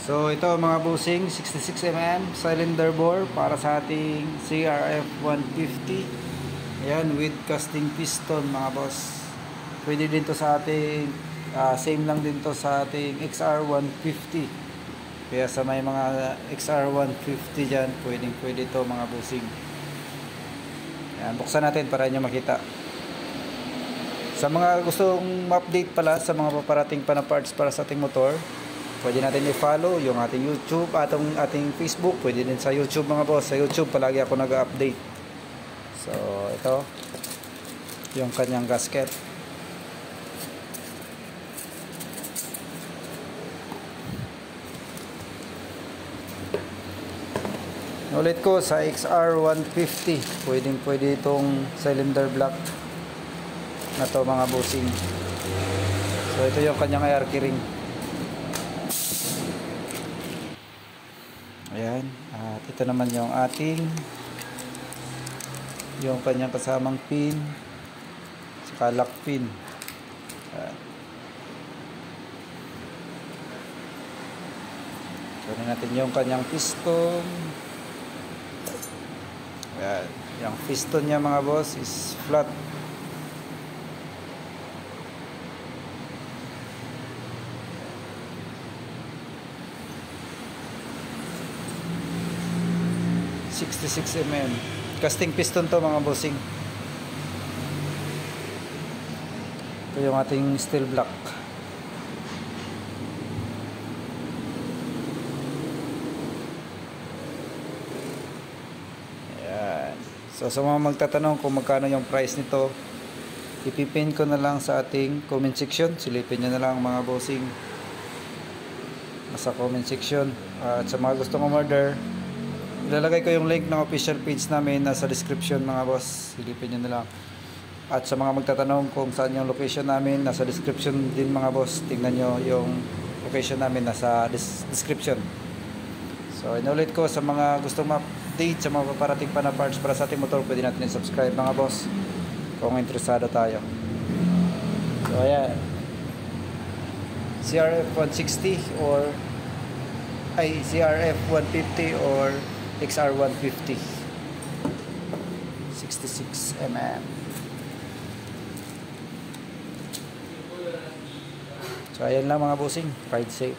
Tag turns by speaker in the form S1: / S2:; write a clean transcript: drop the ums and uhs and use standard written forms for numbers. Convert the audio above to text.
S1: So ito mga busing, 66mm cylinder bore para sa ating CRF 150. Ayan, with casting piston mga boss. Pwede din to sa ating same lang din to sa ating XR 150. Kaya sa may mga XR 150 dyan, pwede to mga busing. Ayan, buksan natin para nyo makita. Sa mga gustong ma-update pala sa mga paparating pa na parts para sa ating motor, pwede natin i-follow yung ating YouTube, ating Facebook. Pwede din sa YouTube mga boss. Sa YouTube palagi ako nag-update. So ito yung kanyang gasket. Ulit ko sa XR 150, pwede itong cylinder block na to mga bossing. So ito yung kanyang air keyring. Ayan, at ito naman yung kanyang kasamang pin saka lock pin. Ayan. Kunin natin yung kanyang piston. Ayan, yung piston niya mga boss is flat. mm casting piston to mga bossing. Ito yung ating steel block. Ayan. So sa mga magtatanong kung magkano yung price nito, ipipin ko na lang sa ating comment section. Silipin nyo na lang mga bossing nasa comment section. At sa mga gustong umorder, ilalagay ko yung link ng official page namin nasa description mga boss. Silipin nyo na lang. At sa mga magtatanong kung saan yung location namin, nasa description din mga boss. Tingnan nyo yung location namin nasa description. So inulit ko sa mga gustong ma-update sa mga paparating pa na parts para sa ating motor, pwede natin i-subscribe mga boss kung interesado tayo. So ayan, CRF 160 or CRF 150 or XR 150 66mm. So ayan lang mga bossing, ride safe.